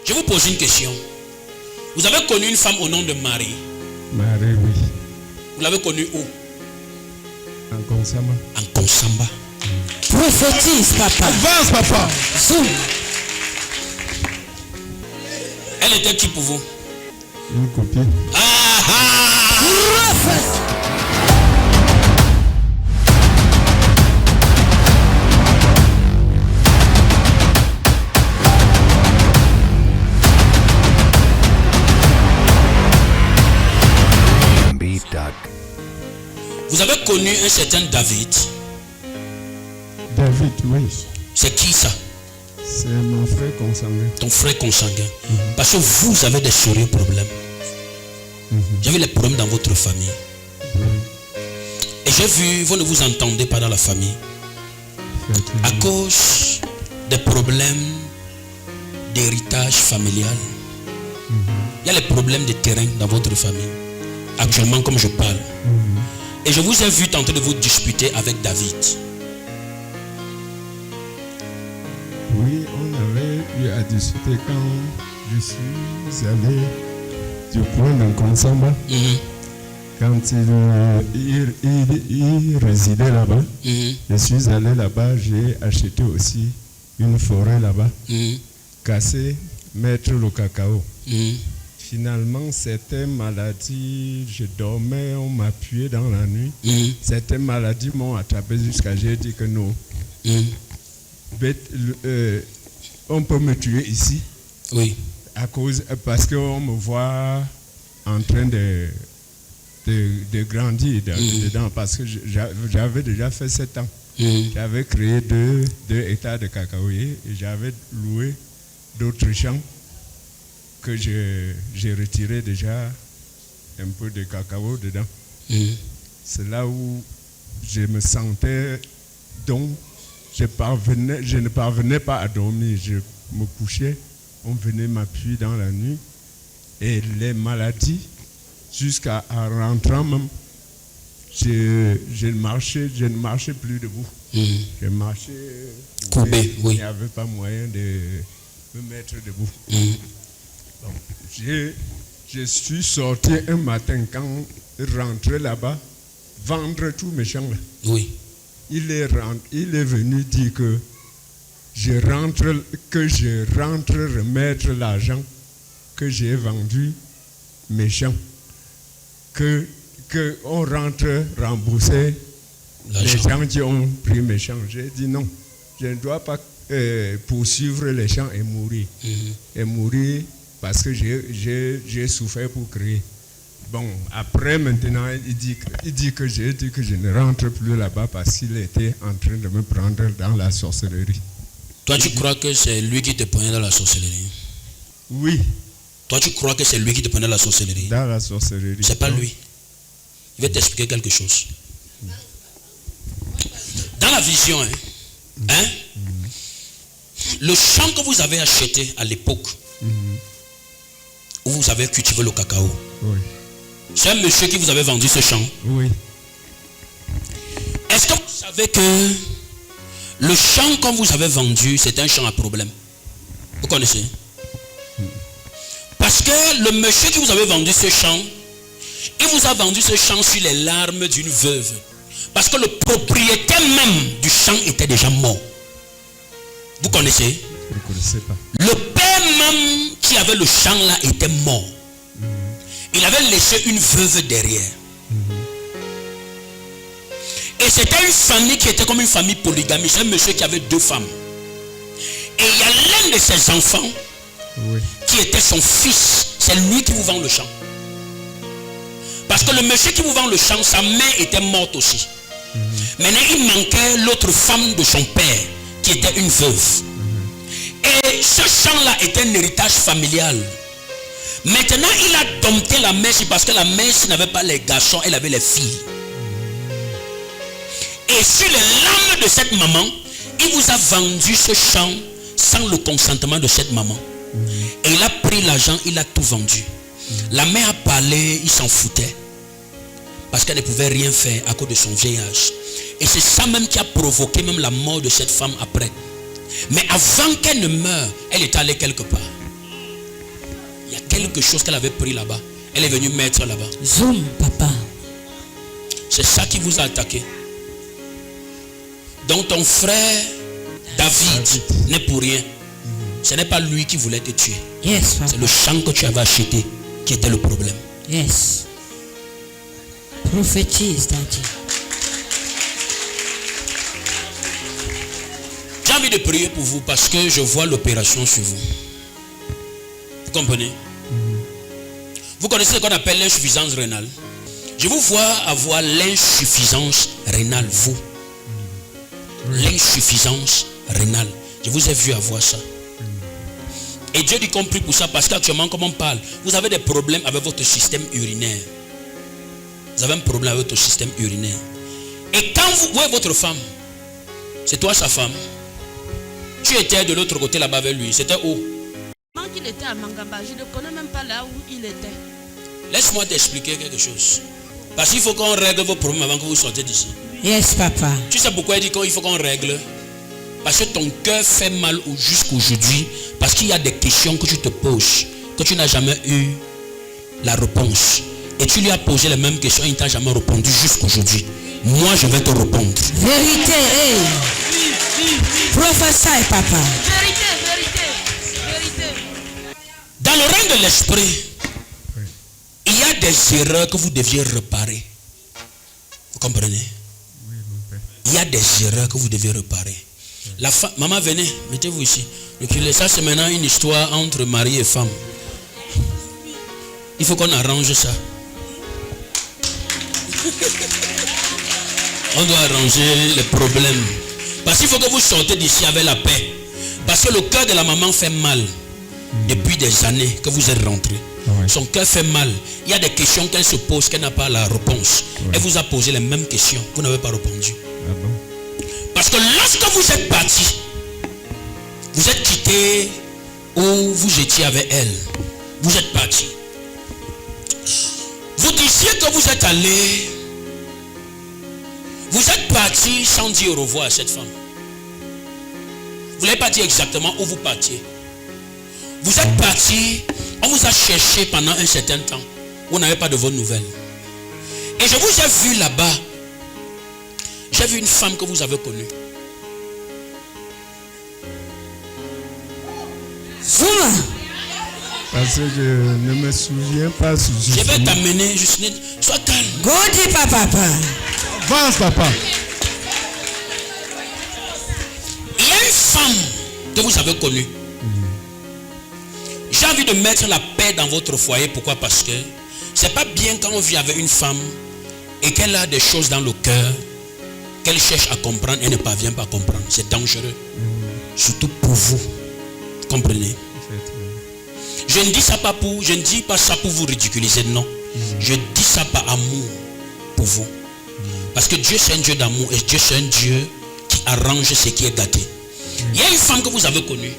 Je vous pose une question. Vous avez connu une femme au nom de Marie? Marie, oui. Vous l'avez connue où? En Konsamba. En Konsamba. Prophétise, papa. Avance, papa. Zoom. Elle était qui pour vous? Une copine. Ah ah! Prophète. Vous avez connu un certain David. David, oui. C'est qui ça? C'est mon frère consanguin. Ton frère consanguin. Parce que vous avez des sérieux problèmes. Vous avez les problèmes dans votre famille. Et j'ai vu, vous ne vous entendez pas dans la famille. À cause des problèmes d'héritage familial. Il y a les problèmes de terrain dans votre famille. Actuellement, comme je parle. Et je vous ai vu tenter de vous disputer avec David. Oui, on avait eu à discuter quand je suis allé du coin de Konsamba. Quand il résidait là-bas, je suis allé là-bas, j'ai acheté aussi une forêt là-bas, cassé, mettre le cacao. Finalement, c'était maladie, je dormais, on m'appuyait dans la nuit. Certaines maladies m'ont attrapé jusqu'à j'ai dit que non. On peut me tuer ici. Oui. Parce qu'on me voit en train de grandir dedans. Parce que j'avais déjà fait 7 ans. J'avais créé 2 hectares de cacaoyers et j'avais loué d'autres champs que j'ai retiré déjà un peu de cacao dedans. C'est là où je me sentais, donc je ne parvenais pas à dormir. Je me couchais, on venait m'appuyer dans la nuit et les maladies, jusqu'à rentrant même, je ne marchais plus debout. Je marchais courbé, oui. Il n'y avait pas moyen de me mettre debout. Bon, je suis sorti un matin quand il rentrait là-bas, vendre tous mes champs. Oui. Il est venu dire que je rentre remettre l'argent que j'ai vendu mes champs. Que on rentre rembourser les gens qui ont pris mes champs. J'ai dit non, je ne dois pas poursuivre les champs et mourir. Et mourir parce que j'ai souffert pour créer. Bon, après maintenant, il dit que j'ai dit que je ne rentre plus là-bas parce qu'il était en train de me prendre dans la sorcellerie. Toi, tu crois que c'est lui qui te prenait dans la sorcellerie? Oui. Toi, tu crois que c'est lui qui te prenait dans la sorcellerie? Dans la sorcellerie. C'est pas lui. Je vais t'expliquer quelque chose. Dans la vision, le champ que vous avez acheté à l'époque, où vous avez cultivé le cacao, oui. C'est un monsieur qui vous avait vendu ce champ. Oui. Est-ce que vous savez que le champ qu'on vous avez vendu, c'est un champ à problème? Vous connaissez? Parce que le monsieur qui vous avait vendu ce champ, il vous a vendu ce champ sur les larmes d'une veuve. Parce que le propriétaire même du champ était déjà mort. Vous connaissez? Je ne connaissais pas. Le père même qui avait le champ là était mort. Il avait laissé une veuve derrière. Et c'était une famille qui était comme une famille polygamique. C'est un monsieur qui avait 2 femmes. Et il y a l'un de ses enfants qui était son fils. C'est lui qui vous vend le champ. Parce que le monsieur qui vous vend le champ, sa mère était morte aussi. Maintenant, il manquait l'autre femme de son père, qui était une veuve. Et ce champ-là était un héritage familial. Maintenant, il a dompté la mère parce que la mère n'avait pas les garçons, elle avait les filles. Et sur les larmes de cette maman, il vous a vendu ce champ sans le consentement de cette maman. Et il a pris l'argent, il a tout vendu. La mère a parlé, il s'en foutait. Parce qu'elle ne pouvait rien faire à cause de son vieillage. Et c'est ça même qui a provoqué même la mort de cette femme après. Mais avant qu'elle ne meure, elle est allée quelque part. quelque chose qu'elle avait pris là-bas. Elle est venue mettre là-bas. Zoom, papa. C'est ça qui vous a attaqué. Donc ton frère David n'est pour rien. Ce n'est pas lui qui voulait te tuer. Yes, papa. C'est le champ que tu avais acheté qui était le problème. Yes. Prophétise, Daddy. J'ai envie de prier pour vous parce que je vois l'opération sur vous. Vous comprenez? Vous connaissez ce qu'on appelle l'insuffisance rénale. Je vous vois avoir l'insuffisance rénale, vous. L'insuffisance rénale. Je vous ai vu avoir ça. Et Dieu dit qu'on prie pour ça parce qu'actuellement, comme on parle, vous avez des problèmes avec votre système urinaire. Vous avez un problème avec votre système urinaire. Et quand vous voyez votre femme, c'est toi sa femme. Tu étais de l'autre côté là-bas avec lui. C'était où? Quand il était à Mangamba, je ne connais même pas là où il était. Laisse-moi t'expliquer quelque chose. Parce qu'il faut qu'on règle vos problèmes avant que vous sortez d'ici. Yes, papa. Tu sais pourquoi il dit qu'il faut qu'on règle? Parce que ton cœur fait mal jusqu'aujourd'hui. Parce qu'il y a des questions que tu te poses, que tu n'as jamais eu la réponse. Et tu lui as posé les mêmes questions, il ne t'a jamais répondu jusqu'aujourd'hui. Moi, je vais te répondre. Vérité, hey. Prophète, papa. Vérité. Dans le règne de l'esprit, il y a des erreurs que vous deviez réparer. Vous comprenez? Il y a des erreurs que vous deviez réparer. La femme, maman, venez, mettez-vous ici. Ça, c'est maintenant une histoire entre mari et femme. Il faut qu'on arrange ça. On doit arranger les problèmes. Parce qu'il faut que vous sortez d'ici avec la paix. Parce que le cœur de la maman fait mal. Depuis des années que vous êtes rentré. Son cœur fait mal. Il y a des questions qu'elle se pose, qu'elle n'a pas la réponse. Elle vous a posé les mêmes questions. Vous n'avez pas répondu. Ah bon? Parce que lorsque vous êtes parti, vous êtes quitté où vous étiez avec elle. Vous êtes parti. Vous disiez que vous êtes allé. Vous êtes parti sans dire au revoir à cette femme. Vous n'avez pas dit exactement où vous partiez. Vous êtes parti, on vous a cherché pendant un certain temps. Vous n'avez pas de vos nouvelles. Et je vous ai vu là-bas. J'ai vu une femme que vous avez connue. Zoom. Parce que je ne me souviens pas. Je vais t'amener, sois calme. Go deep, papa. Avance, papa. Il y a une femme que vous avez connue. J'ai envie de mettre la paix dans votre foyer. Pourquoi? Parce que c'est pas bien quand on vit avec une femme et qu'elle a des choses dans le cœur qu'elle cherche à comprendre et ne parvient pas à comprendre. C'est dangereux. Surtout pour vous. Vous comprenez? Je ne dis ça pas pour, je ne dis pas ça pour vous ridiculiser, non. Je dis ça par amour pour vous. Parce que Dieu c'est un Dieu d'amour et Dieu c'est un Dieu qui arrange ce qui est gâté. Il y a une femme que vous avez connue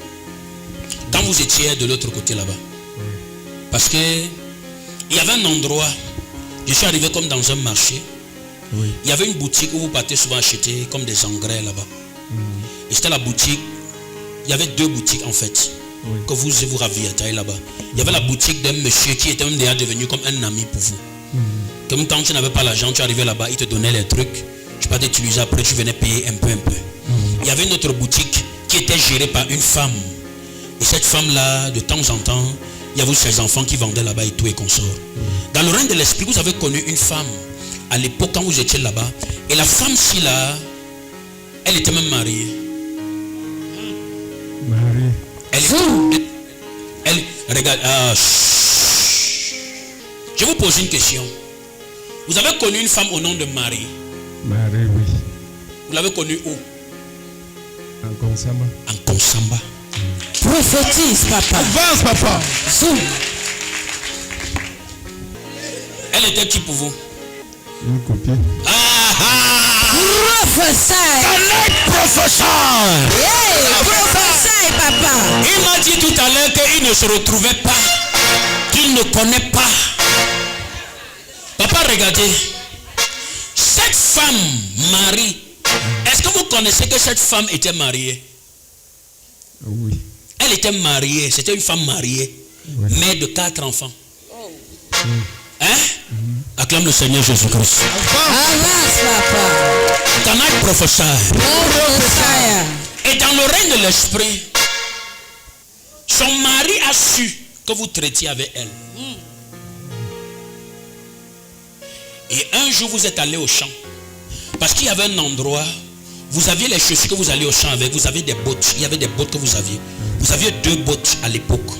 quand vous étiez de l'autre côté là-bas. Parce que il y avait un endroit, je suis arrivé comme dans un marché. Il y avait une boutique où vous partez souvent acheter comme des engrais là-bas. Et c'était la boutique, il y avait deux boutiques en fait. Que vous ravitaillez là-bas. Il y avait la boutique d'un monsieur qui était déjà devenu comme un ami pour vous. Comme quand tu n'avais pas l'argent, tu arrivais là-bas, il te donnait les trucs, tu pas t'utiliser, après tu venais payer un peu. Il y avait une autre boutique qui était gérée par une femme. Et cette femme-là, de temps en temps, il y avait ses enfants qui vendaient là-bas et tout et consort. Dans le règne de l'esprit, vous avez connu une femme à l'époque quand vous étiez là-bas. Et la femme-ci là, elle était même mariée. Elle regarde. Je vous pose une question. Vous avez connu une femme au nom de Marie? Marie, oui. Vous l'avez connue où? En Konsamba. En Konsamba. Prophétise, papa. Avance, papa. Zoom. Elle était qui pour vous? Une copine. Prophète. Professeur. Yeah, prophète, papa. Il m'a dit tout à l'heure qu'il ne se retrouvait pas, qu'il ne connaît pas. Papa, regardez. Cette femme, Marie, est-ce que vous connaissez que cette femme était mariée? Oui. Elle était mariée, c'était une femme mariée. mère de 4 enfants. Hein? Acclame le Seigneur Jésus-Christ. Avance, papa. Can I prophesy? Prophesy. Et dans le règne de l'esprit, son mari a su que vous traitiez avec elle. Et un jour, vous êtes allé au champ. Parce qu'il y avait un endroit, vous aviez les chaussures que vous alliez au champ avec, vous avez des bottes. Il y avait des bottes que vous aviez. Vous aviez 2 bottes à l'époque.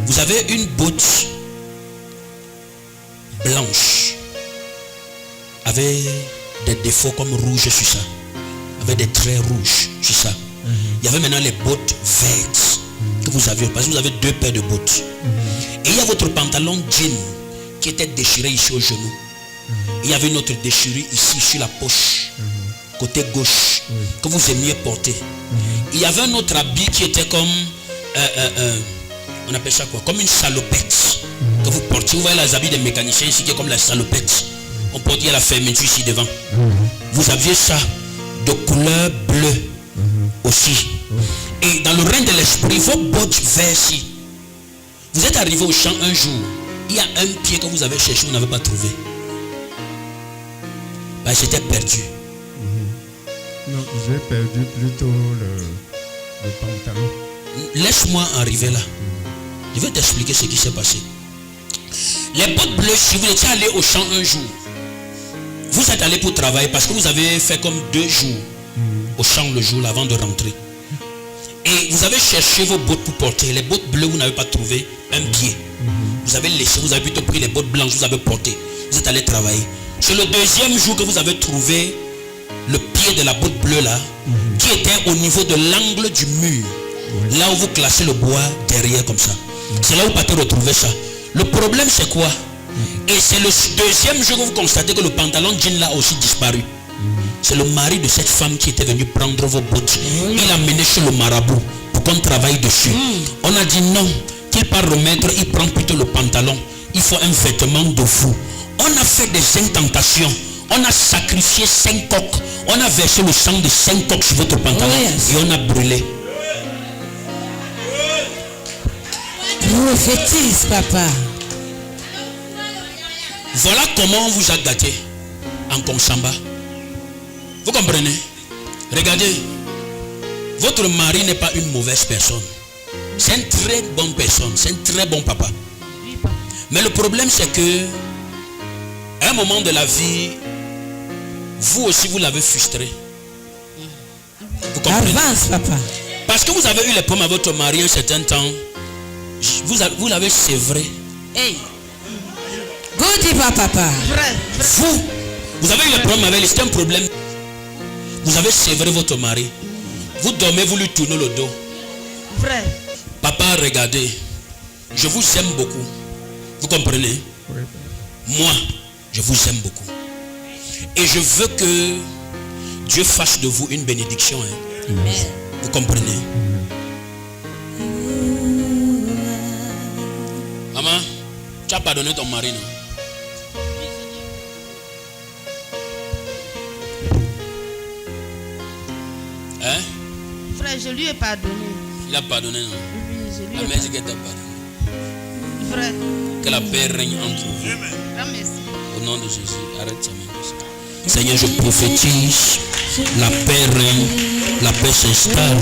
Vous avez une botte blanche, avec des défauts comme rouge sur ça, avec des traits rouges sur ça. Il y avait maintenant les bottes vertes que vous aviez, parce que vous avez 2 paires de bottes. Et il y a votre pantalon jean qui était déchiré ici au genou. Il y avait une autre déchirure ici sur la poche, côté gauche, que vous aimiez porter. Il y avait un autre habit qui était comme, on appelle ça quoi, comme une salopette que vous portiez. Vous voyez les habits des mécaniciens ici qui est comme la salopette. On portait la fermeture ici devant. Vous aviez ça de couleur bleue aussi. Et dans le règne de l'esprit, vos bottes vertes. Vous êtes arrivé au champ un jour. Il y a un pied que vous avez cherché, vous n'avez pas trouvé. Bah, j'étais perdu. Non, j'ai perdu plutôt le pantalon. Laisse-moi arriver là. Je vais t'expliquer ce qui s'est passé. Les bottes bleues, si vous étiez allé au champ un jour, vous êtes allé pour travailler parce que vous avez fait comme 2 jours au champ le jour avant de rentrer. Et vous avez cherché vos bottes pour porter. Les bottes bleues, vous n'avez pas trouvé un pied. Vous avez laissé, vous avez plutôt pris les bottes blanches, vous avez porté. Vous êtes allé travailler. C'est le 2e jour que vous avez trouvé le pied de la botte bleue là, qui était au niveau de l'angle du mur. Là où vous classez le bois derrière comme ça. C'est là où vous partez retrouver ça. Le problème c'est quoi? Et c'est le 2e jour que vous constatez que le pantalon jean là a aussi disparu. C'est le mari de cette femme qui était venu prendre vos bottes. Il a mené chez le marabout pour qu'on travaille dessus. On a dit non, qu'il part remettre, il prend plutôt le pantalon. Il faut un vêtement de vous. On a fait des incantations. On a sacrifié 5 coqs. On a versé le sang de 5 coqs sur votre pantalon et on a brûlé. Prophétise, papa. Voilà comment on vous a gâté en Konsamba. Vous comprenez? Regardez, votre mari n'est pas une mauvaise personne. C'est une très bonne personne, c'est un très bon papa. Mais le problème c'est que à un moment de la vie, vous aussi vous l'avez frustré. Vous comprenez? Avance, papa. Parce que vous avez eu les problèmes avec votre mari un certain temps. Vous l'avez sévré. Hey. Good, papa. Vous avez eu les problèmes avec lui, c'est un problème. Vous avez sévré votre mari. Vous dormez, vous lui tournez le dos. Vrai. Papa, regardez. Je vous aime beaucoup. Vous comprenez? Oui. Moi, je vous aime beaucoup. Et je veux que Dieu fasse de vous une bénédiction. Hein. Vous comprenez? Maman, tu as pardonné ton mari, non? Hein? Frère, je lui ai pardonné. Il a pardonné, non? Oui, je lui La ai mère dit qu'elle t'a pardonné. pardonné. Frère, Que la paix règne entre vous. grand merci. Au nom de Jésus, arrête ça même. Seigneur, je prophétise, la paix règne, la paix s'installe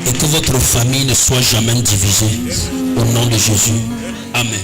et que votre famille ne soit jamais divisée. Au nom de Jésus. Amen.